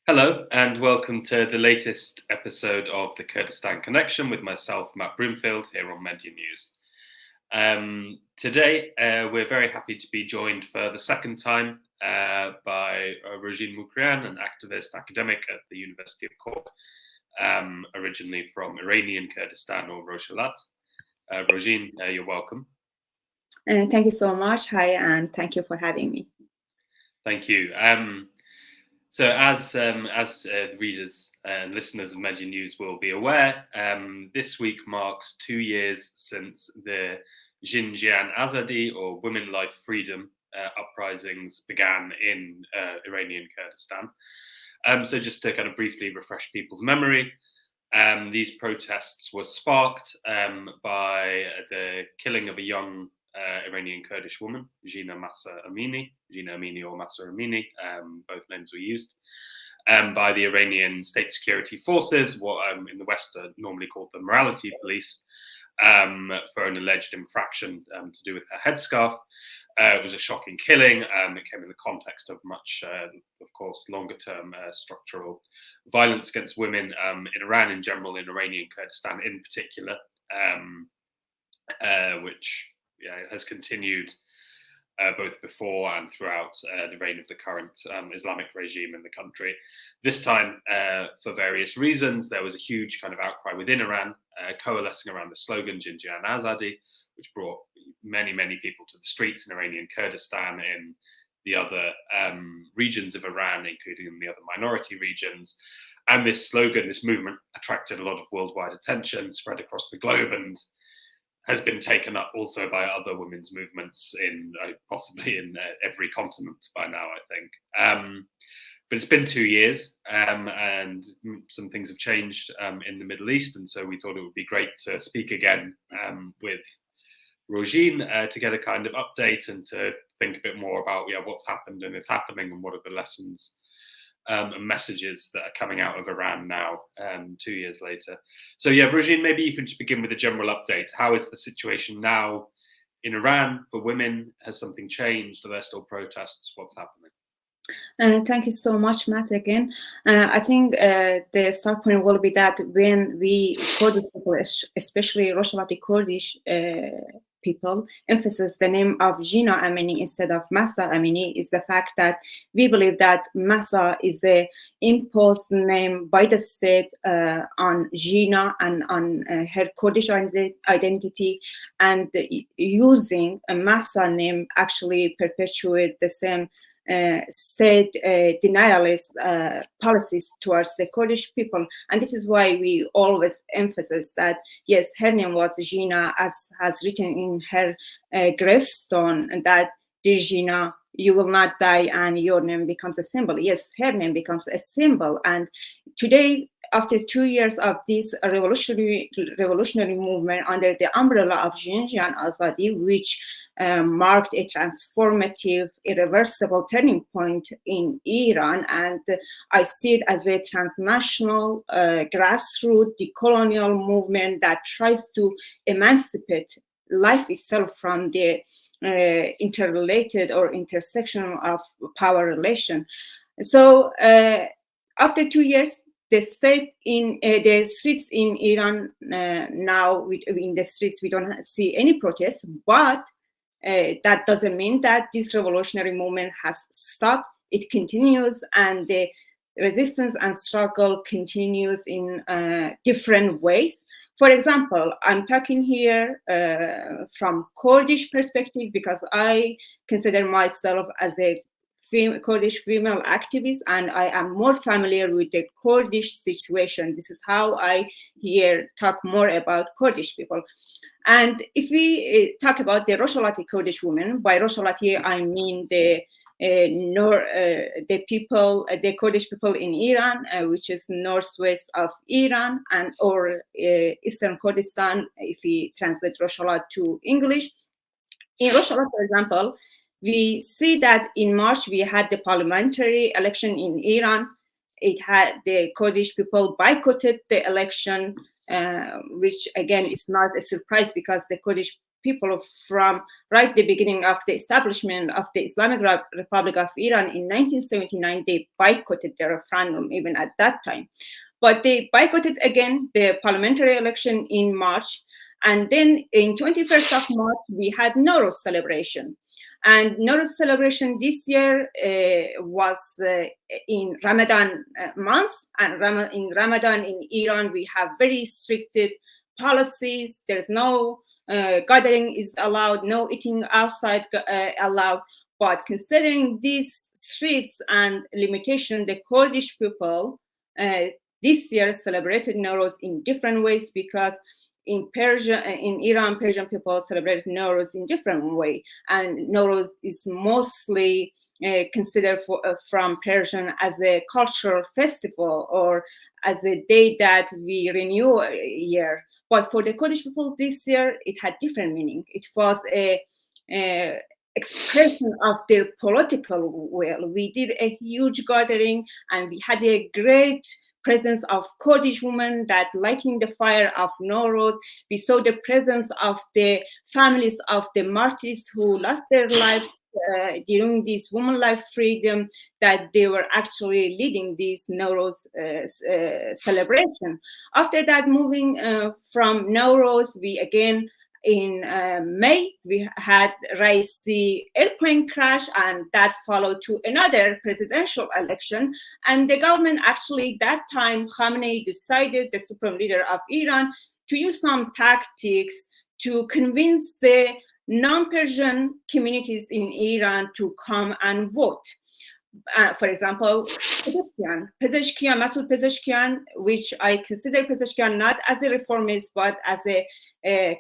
Hello, and welcome to the latest episode of the Kurdistan Connection with myself, Matt Broomfield, here on Media News. Today, we're very happy to be joined for the second time by Rojin Mukrian, an activist academic at the University of Cork, originally from Iranian Kurdistan or Rojhelat. Rojin, you're welcome. Thank you so much. Hi, and thank you for having me. Thank you. So as the readers and listeners of Media News will be aware, this week marks 2 years since the Jiyan Azadi, or Women, Life, Freedom uprisings began in Iranian Kurdistan. So just to kind of briefly refresh people's memory, these protests were sparked by the killing of a young Iranian Kurdish woman, Jina Amini or Masa Amini, both names were used, by the Iranian state security forces, what in the West are normally called the morality police, for an alleged infraction to do with her headscarf. It was a shocking killing. It came in the context of much, of course, longer-term structural violence against women in Iran in general, in Iranian Kurdistan in particular, which has continued both before and throughout the reign of the current Islamic regime in the country. This time, for various reasons, there was a huge kind of outcry within Iran, coalescing around the slogan Jiyan Azadi, which brought many, many people to the streets in Iranian Kurdistan, in the other regions of Iran, including in the other minority regions. And this slogan, this movement, attracted a lot of worldwide attention, spread across the globe, and has been taken up also by other women's movements in possibly in every continent by now, I think. But it's been 2 years, and some things have changed in the Middle East, and so we thought it would be great to speak again with Rojin to get a kind of update and to think a bit more about what's happened and is happening, and what are the lessons and messages that are coming out of Iran now, 2 years later. So Rojin, maybe you could just begin with a general update. How is the situation now in Iran for women? Has something changed? Are there still protests? What's happening? Thank you so much, Matt, again. I think the start point will be that when we Kurdish people, especially Rojhelati Kurdish people, emphasize the name of Jina Amini instead of Masa Amini, is the fact that we believe that Masa is the imposed name by the state on Jina and on her Kurdish identity, and using a Masa name actually perpetuate the same state denialist policies towards the Kurdish people. And this is why we always emphasize that, yes, her name was Jina, as has written in her gravestone, and that, dear Jina, you will not die and your name becomes a symbol. Yes, her name becomes a symbol. And today, after 2 years of this revolutionary movement under the umbrella of Jiyan Azadi, which marked a transformative, irreversible turning point in Iran, and I see it as a transnational, grassroots, decolonial movement that tries to emancipate life itself from the interrelated or intersection of power relation. So after 2 years, the state in the streets in Iran now, in the streets we don't see any protests, but that doesn't mean that this revolutionary movement has stopped. It continues, and the resistance and struggle continues in different ways. For example, I'm talking here from Kurdish perspective because I consider myself as a Kurdish female activist, and I am more familiar with the Kurdish situation. This is how I here talk more about Kurdish people. And if we talk about the Rojhelati Kurdish women, by Rojhelati I mean the people, the Kurdish people in Iran, which is northwest of Iran, and or Eastern Kurdistan, if we translate Rojhelat to English. In Rojhelat, for example, we see that in March we had the parliamentary election in Iran. It had the Kurdish people boycotted the election, which again is not a surprise because the Kurdish people from right the beginning of the establishment of the Islamic Republic of Iran in 1979, they boycotted the referendum even at that time. But they boycotted again the parliamentary election in March. And then in 21st of March, we had Nowruz celebration. And Nowruz celebration this year was in Ramadan month. And in Ramadan in Iran, we have very restricted policies. There's no gathering is allowed, no eating outside allowed. But considering these restrictions and limitation, the Kurdish people this year celebrated Nowruz in different ways, because in Iran, Persian people celebrate Nowruz in different way, and Nowruz is mostly considered from Persian as a cultural festival or as a day that we renew a year. But for the Kurdish people this year, it had different meaning. It was a expression of their political will. We did a huge gathering, and we had a great presence of Kurdish women that lighting the fire of Nowruz. We saw the presence of the families of the martyrs who lost their lives during this woman life freedom, that they were actually leading this Nowruz celebration. After that, moving from Nowruz, we again in May, we had Raisi airplane crash, and that followed to another presidential election. And the government actually, that time, Khamenei decided, the supreme leader of Iran, to use some tactics to convince the non-Persian communities in Iran to come and vote. For example, Pezeshkian, Masoud Pezeshkian, which I consider Pezeshkian not as a reformist, but as a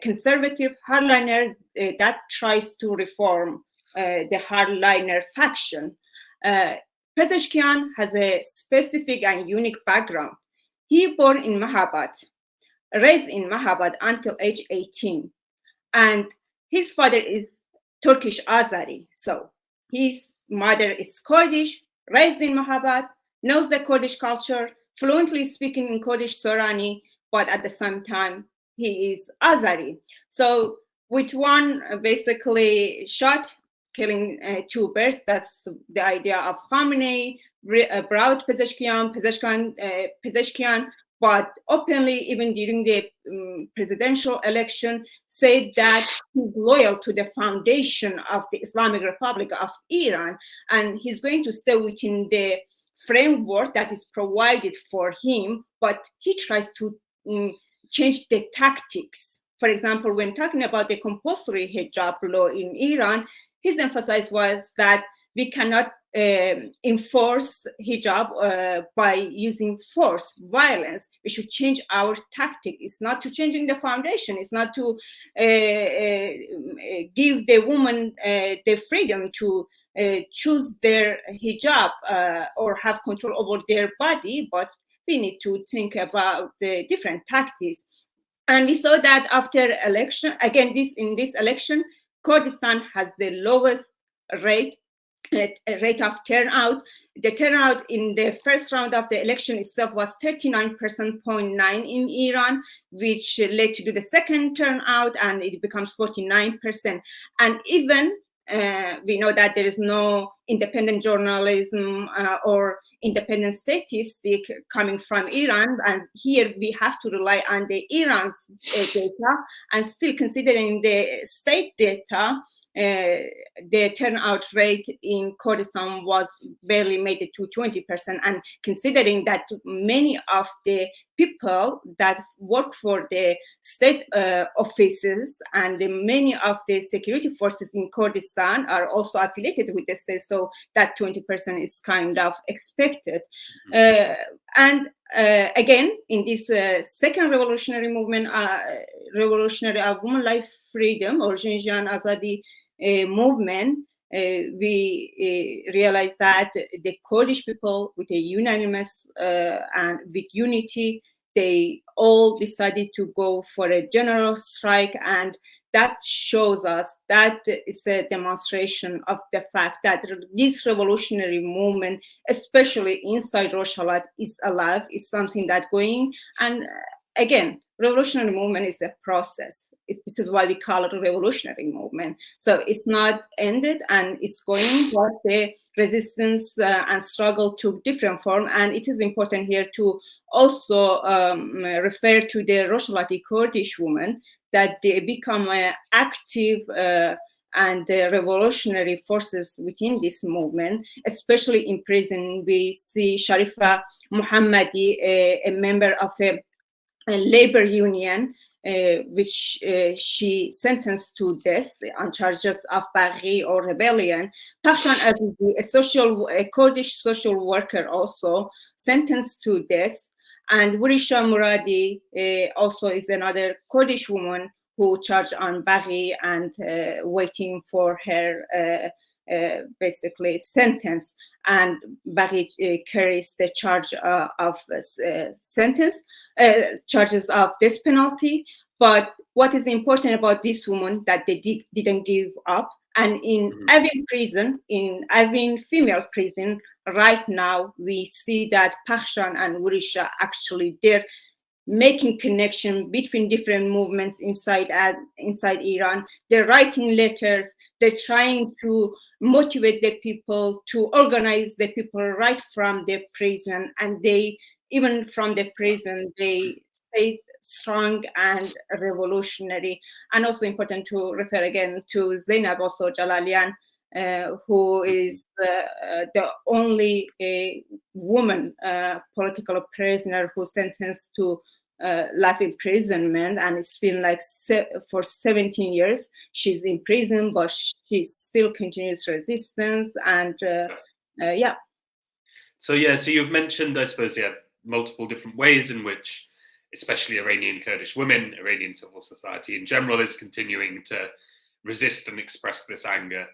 conservative hardliner that tries to reform the hardliner faction. Pezeshkian has a specific and unique background. He born in Mahabad, raised in Mahabad until age 18. And his father is Turkish Azadi. So his mother is Kurdish, raised in Mahabad, knows the Kurdish culture, fluently speaking in Kurdish Sorani, but at the same time, he is Azadi. So with one basically shot, killing two birds, that's the idea of Khamenei, brought Pezeshkian, but openly, even during the presidential election, said that he's loyal to the foundation of the Islamic Republic of Iran, and he's going to stay within the framework that is provided for him, but he tries to change the tactics. For example, when talking about the compulsory hijab law in Iran, his emphasis was that we cannot enforce hijab by using force, violence. We should change our tactic. It's not to changing the foundation. It's not to give the woman the freedom to choose their hijab or have control over their body, but we need to think about the different tactics. And we saw that after election, again, in this election, Kurdistan has the lowest rate of turnout. The turnout in the first round of the election itself was 39.9% in Iran, which led to the second turnout, and it becomes 49%. And even we know that there is no independent journalism or independent statistic coming from Iran, and here we have to rely on the Iran's data, and still considering the state data, the turnout rate in Kurdistan was barely made it to 20%, and considering that many of the people that work for the state offices and many of the security forces in Kurdistan are also affiliated with the state, so that 20% is kind of expected. And again, in this second revolutionary movement, revolutionary of woman life freedom, or Jiyan Azadi movement, we realized that the Kurdish people, with a unanimous and with unity, they all decided to go for a general strike, and that shows us, that is a demonstration of the fact that this revolutionary movement, especially inside Rojava, is alive, is something that going. And again, revolutionary movement is a process. this is why we call it a revolutionary movement. So it's not ended and it's going, but the resistance and struggle took different form. And it is important here to also refer to the Rojavati Kurdish women, that they become active and revolutionary forces within this movement, especially in prison. We see Sharifa Mohammadi, a member of a labor union, which she sentenced to death on charges of Baghi or rebellion. Pakshan Azizi, a Kurdish social worker, also sentenced to death. And Wurisha Muradi also is another Kurdish woman who charged on Baghi and waiting for her basically sentence. And Baghi carries the charge of sentence, charges of death penalty. But what is important about this woman, that they didn't give up. And in Evin prison, in Evin female prison, right now, we see that Pakshan and Wurisha actually, they're making connection between different movements inside Iran. They're writing letters. They're trying to motivate the people, to organize the people right from the prison. And they, even from the prison, they stay strong and revolutionary. And also important to refer again to Zainab also Jalalian, who is the only woman political prisoner who sentenced to life imprisonment, and it's been like for 17 years she's in prison, but she still continues resistance. And So you've mentioned, I suppose, multiple different ways in which, especially Iranian Kurdish women, Iranian civil society in general, is continuing to resist and express this anger.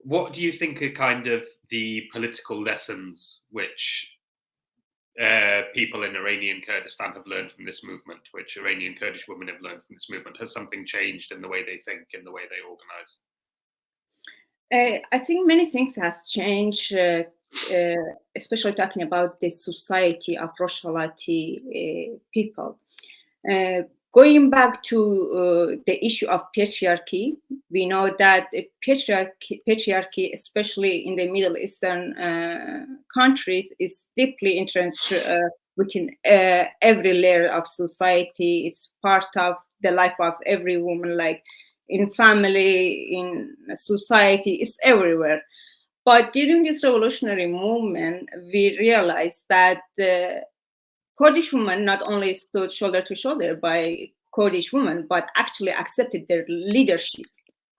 What do you think are kind of the political lessons which people in Iranian Kurdistan have learned from this movement, which Iranian Kurdish women have learned from this movement? Has something changed in the way they think, in the way they organize? I think many things has changed, especially talking about the society of Rojavati people. Going back to the issue of patriarchy, we know that patriarchy, especially in the Middle Eastern countries, is deeply entrenched within every layer of society. It's part of the life of every woman, like in family, in society, it's everywhere. But during this revolutionary movement, we realized that the Kurdish women not only stood shoulder to shoulder by Kurdish women, but actually accepted their leadership.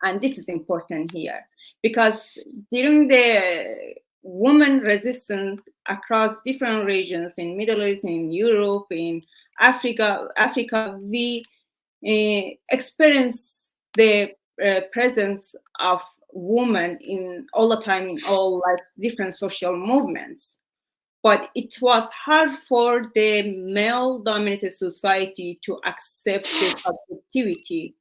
And this is important here, because during the women resistance across different regions in Middle East, in Europe, in Africa, we experienced the presence of women in all the time, in all like different social movements. But it was hard for the male-dominated society to accept the subjectivity,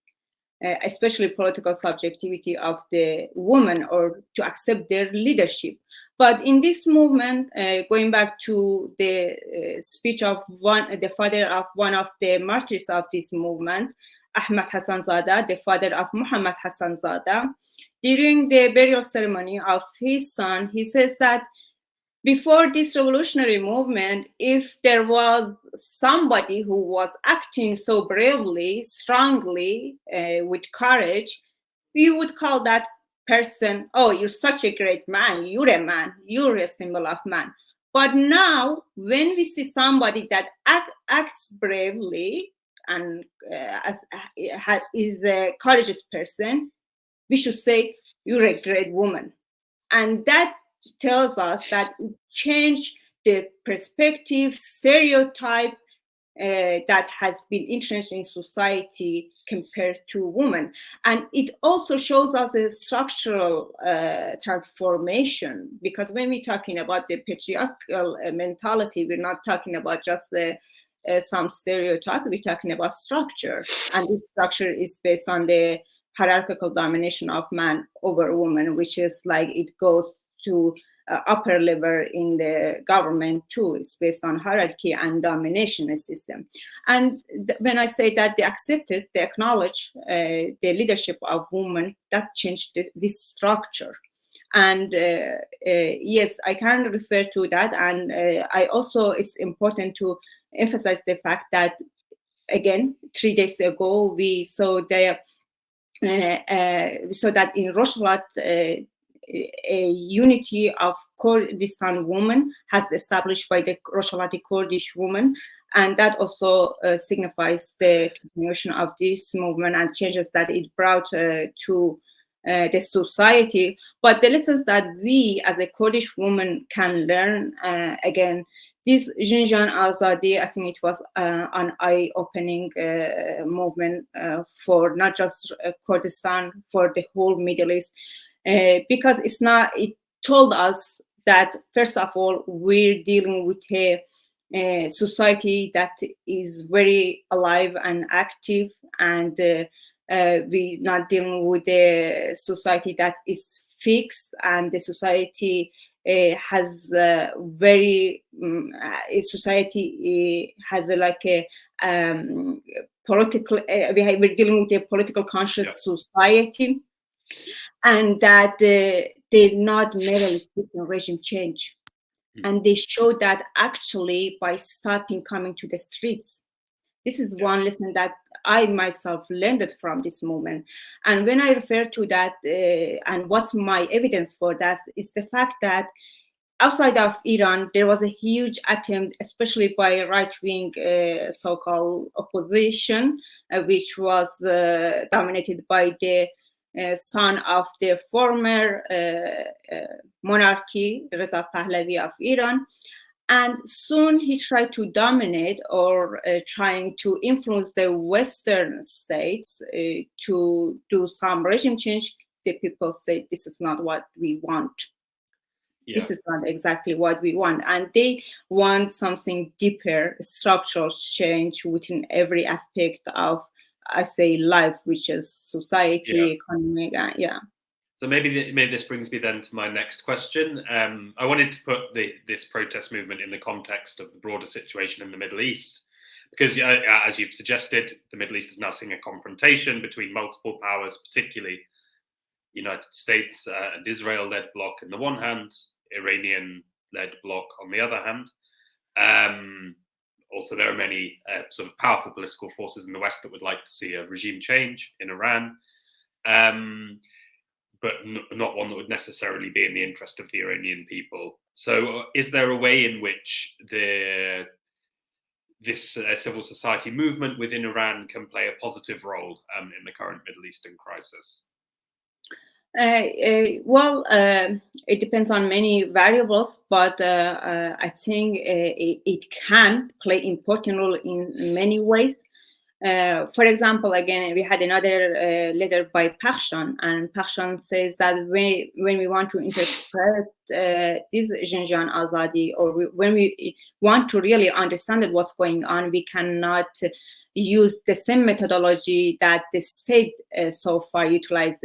especially political subjectivity of the woman, or to accept their leadership. But in this movement, going back to the speech of the father of one of the martyrs of this movement, Mohammed Hassan Zada, the father of Mohammed Hassan Zada, during the burial ceremony of his son, he says that before this revolutionary movement, if there was somebody who was acting so bravely, strongly, with courage, we would call that person, oh, you're such a great man, you're a man, you're a symbol of man. But now, when we see somebody that acts bravely and is a courageous person, we should say, you're a great woman. And that tells us that it changed the perspective, stereotype that has been entrenched in society compared to women. And it also shows us a structural transformation, because when we're talking about the patriarchal mentality, we're not talking about just some stereotype, we're talking about structure. And this structure is based on the hierarchical domination of man over woman, which is like it goes to upper level in the government too. It's based on hierarchy and domination system. And when I say that they accepted, they acknowledge the leadership of women, that changed this structure. And yes, I can refer to that. And I also, it's important to emphasize the fact that, again, 3 days ago, we saw the so that in Rojava, a unity of Kurdistan women has established by the Rojavati Kurdish women, and that also signifies the continuation of this movement and changes that it brought to the society. But the lessons that we as a Kurdish woman can learn, again, this Jiyan Azadi, I think it was an eye-opening movement for not just Kurdistan, for the whole Middle East, because it told us that, first of all, we're dealing with a society that is very alive and active, and we're not dealing with a society that is fixed, and the society has society has like a political. We're dealing with a political conscious society, and that they're not merely seeking regime change, and they show that actually by stopping coming to the streets. This is one lesson that I myself learned from this moment. And when I refer to that, and what's my evidence for that, is the fact that outside of Iran, there was a huge attempt, especially by right-wing so-called opposition, which was dominated by the son of the former monarchy, Reza Pahlavi of Iran. And soon he tried to dominate or trying to influence the Western states to do some regime change. The people say this is not what we want. Yeah. This is not exactly what we want. And they want something deeper, structural change within every aspect of, I say, life, which is society, economy, So maybe this brings me then to my next question. I wanted to put this protest movement in the context of the broader situation in the Middle East, because as you've suggested, the Middle East is now seeing a confrontation between multiple powers, particularly United States and Israel-led bloc on the one hand, Iranian-led bloc on the other hand. Also, there are many sort of powerful political forces in the West that would like to see a regime change in Iran. But not one that would necessarily be in the interest of the Iranian people. So is there a way in which this civil society movement within Iran can play a positive role in the current Middle Eastern crisis? Well, it depends on many variables, but I think it can play an important role in many ways. For example, again, we had another letter by Pakshan, and Pakshan says that when we want to interpret this Jiyan Azadi, or when we want to really understand what's going on, we cannot use the same methodology that the state so far utilized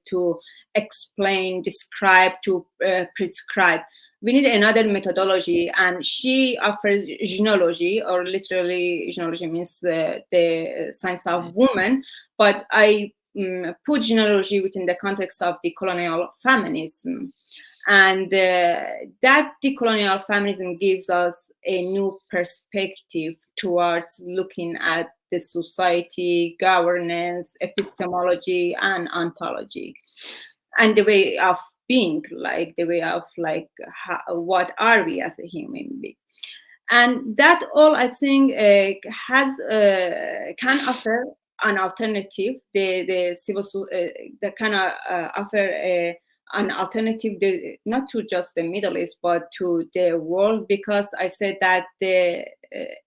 to explain, describe, to prescribe. We need another methodology, and she offers genealogy, or literally genealogy means the science of woman, but I put genealogy within the context of decolonial feminism. And that decolonial feminism gives us a new perspective towards looking at the society, governance, epistemology, and ontology, and the way of being, like the way of what are we as a human being. And that all, I think, can offer an alternative. The civil that can offer an alternative, not to just the Middle East, but to the world, because I said that the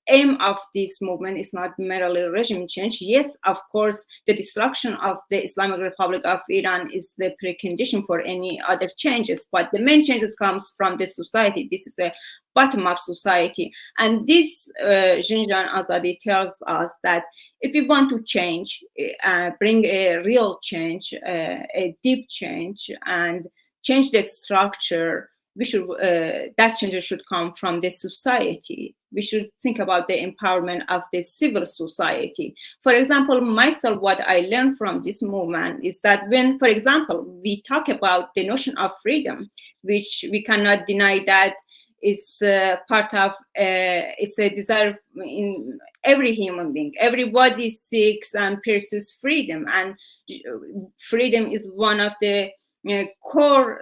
aim of this movement is not merely regime change. Yes, of course, the destruction of the Islamic Republic of Iran is the precondition for any other changes, but the main changes comes from the society. This is a bottom-up society. And this Jiyan Azadi tells us that if we want to change, bring a real change, a deep change, and change the structure, we should that change should come from the society. We should think about the empowerment of the civil society. For example, myself, what I learned from this movement is that when, for example, we talk about the notion of freedom, which we cannot deny that is part of, it's a desire in every human being. Everybody seeks and pursues freedom, and freedom is one of the core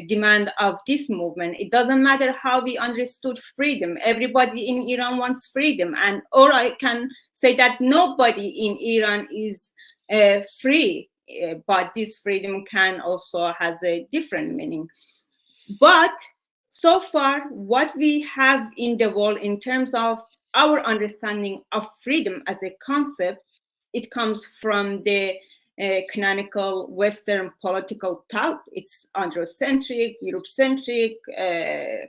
demand of this movement. It doesn't matter how we understood freedom. Everybody in Iran wants freedom, and or I can say that nobody in Iran is free, but this freedom can also has a different meaning. But so far, what we have in the world in terms of our understanding of freedom as a concept, it comes from the canonical Western political thought. It's Androcentric, Eurocentric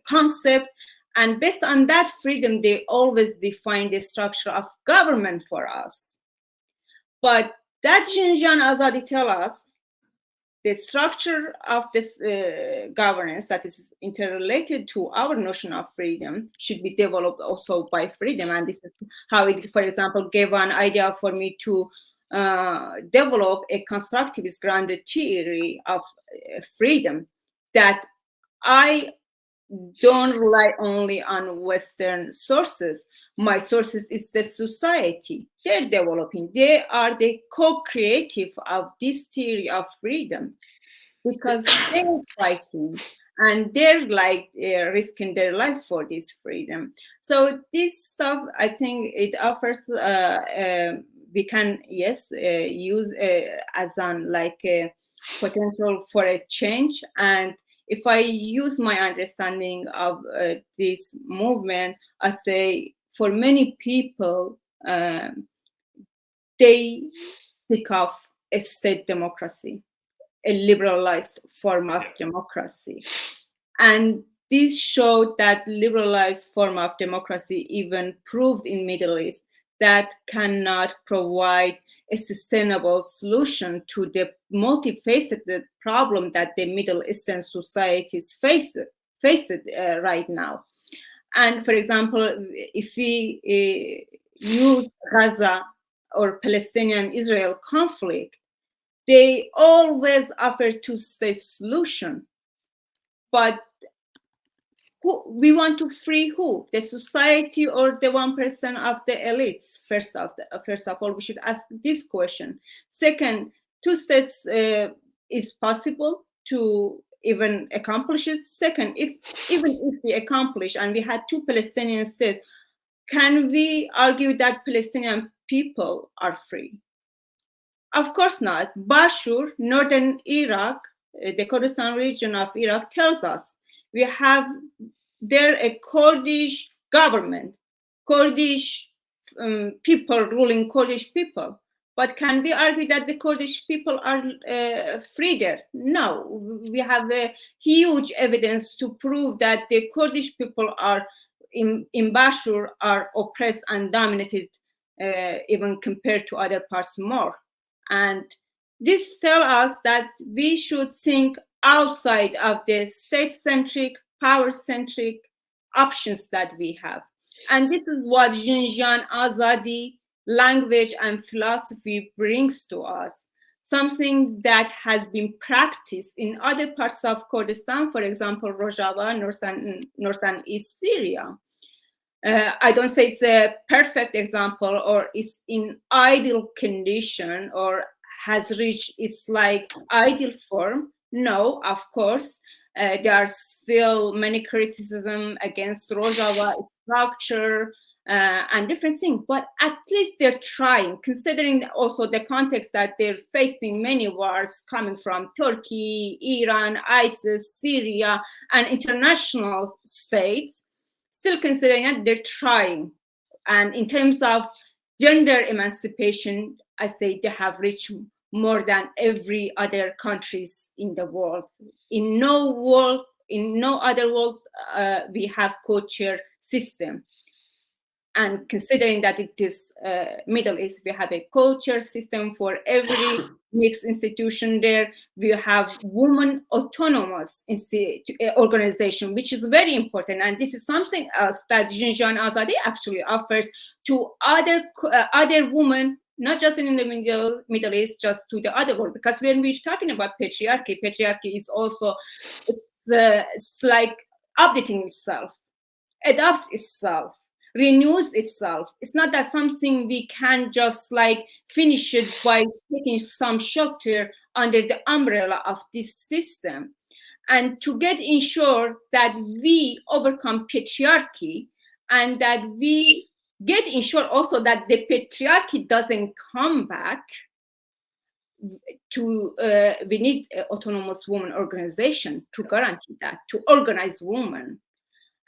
concept. And based on that freedom, they always define the structure of government for us. But that Jiyan Azadi tell us the structure of this governance that is interrelated to our notion of freedom should be developed also by freedom. And this is how it, for example, gave an idea for me to develop a constructivist grounded theory of freedom, that I don't rely only on Western sources. My sources is the society. They're developing. They are the co-creative of this theory of freedom, because they're fighting and they're risking their life for this freedom. So this stuff, I think it offers, we can, yes, use as an a potential for a change. And if I use my understanding of this movement, I say for many people, they speak of a state democracy, a liberalized form of democracy. And this showed that liberalized form of democracy even proved in Middle East that cannot provide a sustainable solution to the multifaceted problem that the Middle Eastern societies face right now. And for example, if we use Gaza or Palestinian-Israel conflict, they always offer two-state solution. But we want to free who? The society or the 1% of the elites? First of all, we should ask this question. Second, two states is possible to even accomplish it. Second, even if we accomplish and we had two Palestinian states, can we argue that Palestinian people are free? Of course not. Bashur, northern Iraq, the Kurdistan region of Iraq, tells us we have there a Kurdish government, Kurdish people ruling Kurdish people. But can we argue that the Kurdish people are free there? No, we have a huge evidence to prove that the Kurdish people are in Bashur are oppressed and dominated, even compared to other parts more. And this tells us that we should think outside of the state-centric, power-centric options that we have. And this is what Jiyan Azadi language and philosophy brings to us, something that has been practiced in other parts of Kurdistan, for example, Rojava, north and east Syria. I don't say it's a perfect example or is in ideal condition or has reached its ideal form. No, of course, there are still many criticism against Rojava structure and different things, but at least they're trying, considering also the context that they're facing many wars coming from Turkey, Iran, ISIS, Syria, and international states. Still considering that they're trying. And in terms of gender emancipation, I say they have reached more than every other countries in the world. In no other world, we have co-chair system. And considering that it is Middle East, we have a culture system for every mixed institution there. We have women autonomous organization, which is very important. And this is something else that Jiyan Azadi actually offers to other women, not just in the Middle East, just to the other world. Because when we're talking about patriarchy is also, it's like updating itself, adapts itself, renews itself. It's not that something we can just like finish it by taking some shelter under the umbrella of this system. And to ensure that we overcome patriarchy, and that we ensure also that the patriarchy doesn't come back, we need an autonomous women organization to guarantee that, to organize women.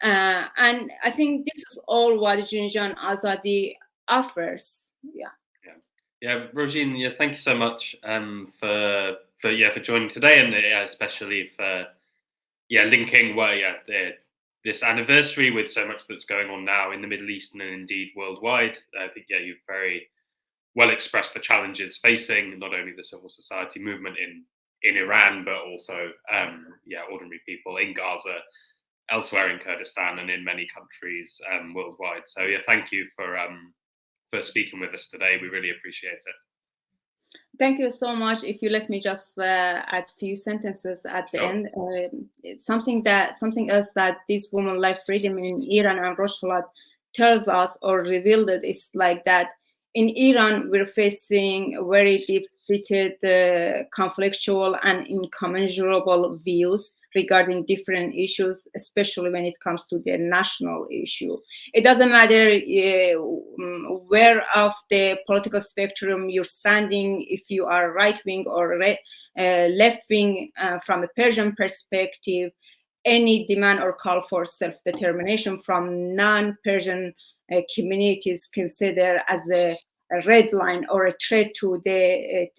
And I think this is all what Jiyan Azadi offers. Rojin, thank you so much for joining today, and especially for linking this anniversary with so much that's going on now in the Middle East and indeed worldwide. I think you've very well expressed the challenges facing not only the civil society movement in Iran, but also ordinary people in Gaza, elsewhere in Kurdistan, and in many countries worldwide. So thank you for speaking with us today. We really appreciate it. Thank you so much. If you let me just add a few sentences at the end, something else that this woman life freedom in Iran and Rojhelat tells us or revealed it is like that in Iran we're facing very deep-seated, conflictual and incommensurable views regarding different issues, especially when it comes to the national issue. It doesn't matter where of the political spectrum you're standing, if you are right-wing or left-wing. From a Persian perspective, any demand or call for self-determination from non-Persian communities considered as a red line or a threat to the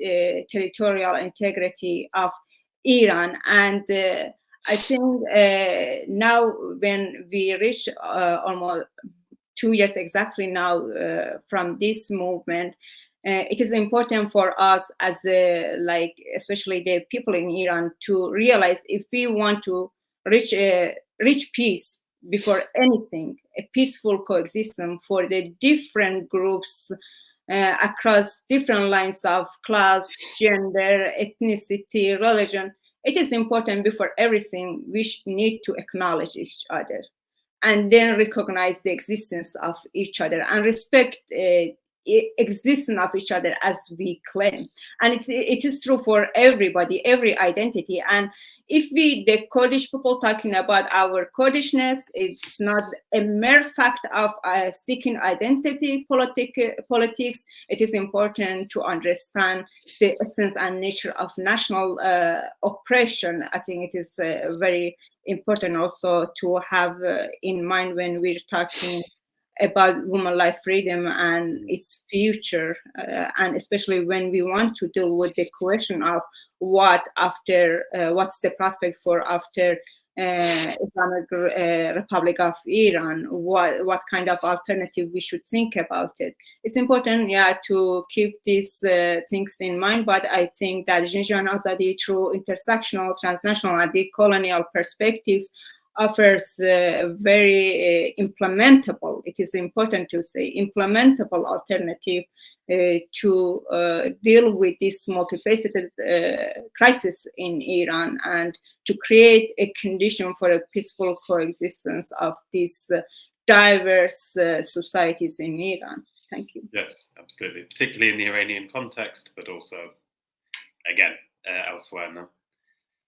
territorial integrity of Iran. And I think now when we reach almost 2 years exactly now from this movement, it is important for us as especially the people in Iran to realize if we want to reach peace before anything, a peaceful coexistence for the different groups across different lines of class, gender, ethnicity, religion, it is important before everything we need to acknowledge each other and then recognize the existence of each other and respect existence of each other as we claim. And it is true for everybody, every identity. And if the Kurdish people talking about our Kurdishness, it's not a mere fact of seeking identity politics. It is important to understand the essence and nature of national oppression. I think it is very important also to have in mind when we're talking about women life freedom and its future, and especially when we want to deal with the question of what's the prospect for after Islamic Republic of Iran, what kind of alternative we should think about it. It's important, to keep these things in mind, but I think that Jiyan Azadi, through intersectional, transnational, and decolonial perspectives, offers very implementable, it is important to say, implementable alternative to deal with this multifaceted crisis in Iran and to create a condition for a peaceful coexistence of these diverse societies in Iran. Thank you. Yes, absolutely. Particularly in the Iranian context, but also, again, elsewhere now.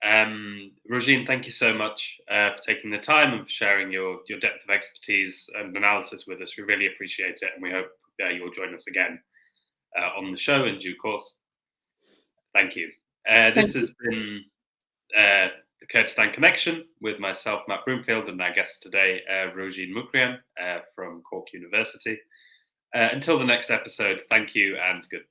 Rojin, thank you so much for taking the time and for sharing your depth of expertise and analysis with us. We really appreciate it, and we hope you'll join us again on the show in due course. Thank you. This has been the Kurdistan Connection with myself, Matt Broomfield, and our guest today, Rojin Mukrian from Cork University. Until the next episode, thank you and good.